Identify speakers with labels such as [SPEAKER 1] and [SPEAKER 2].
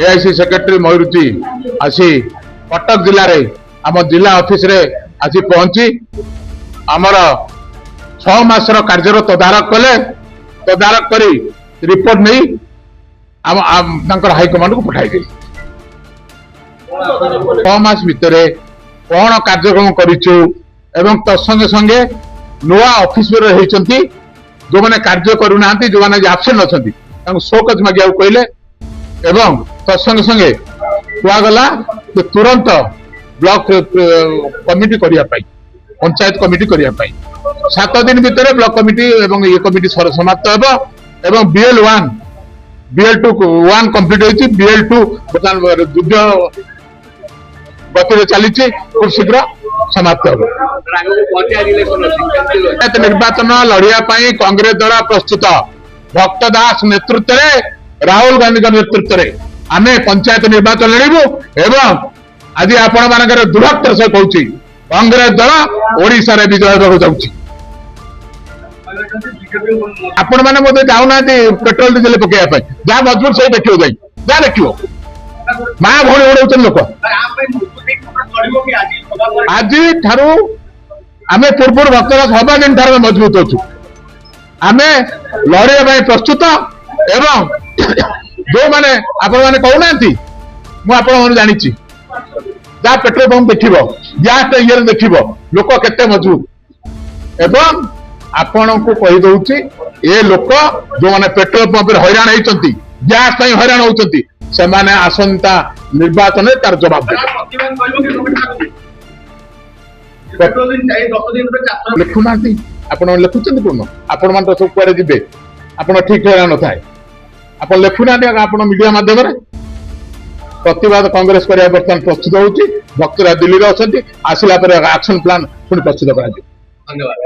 [SPEAKER 1] AIC secretary मयूरुति आसी कटक जिले रे आम जिला ऑफिस रे आसी पहुंची आमर 6 मासर कार्यर तदारक कले तदारक करी रिपोर्ट नहीं हाईकमांड को पठाई गई 6 मास भितर कौन कार्यक्रम करिछु एवं तत्संगे संगे नुआ ऑफिस होती जो मैंने कार्य करूना जो मैंने आबसेंट अच्छा शोकज मागे कहले एवं तत्संगे संगे कुआगला तुरंत ब्लॉक कमिटी करने पंचायत कमिटी करने 7 दिन भितर ब्लॉक कमिटी एवं ये कमिटी समाप्त एवं BL1 BL2 1 कंप्लीट होती BL2 युद्ध गति चली खूब शीघ्र समाप्त हो निर्वाचन लड़िया कांग्रेस दल प्रस्तुत भक्त दास नेतृत्व में राहुल गांधी नेतृत्व में आम पंचायत निर्वाचन लड़ू एवं आज आपण मान दृढ़तर से कहूँ कांग्रेस दल ओडिशा रे विजय होगा जाऊँगी आपण मैंने बोलते जाऊना पेट्रोल डीजेल पकड़ा जहाँ मजबूत से देखिए जाए जहाँ देखिए माँ भौणी उड़ाऊन लोक आज ठारू आम पूर्व भक्तदास हवा दिन ठार मजबूत अच्छु आम लड़ाई प्रस्तुत एवं जो मैंने आपण मैंने कहूना मुझे जानी जहाँ पेट्रोल पंप देख गैस ये देख लोक केते मजबूत एवं आपण को कहीदे ये लोक जो मैंने पेट्रोल पंप हैरान होती गैस हैरान होती से माने आसंता निर्वाचन तार जवाब लिखुना आप लिखुं कौन आपण मान सब कुआरे जी आप ठीक न थाए आप लिखुना आप मीडिया माध्यम प्रतिवाद कांग्रेस करिया बर्तमान प्रस्तुत होउची भक्तरा दिल्ली रे अछंती आसिला पर एक्शन प्लान पुणी प्रस्तुत करा
[SPEAKER 2] धन्यवाद।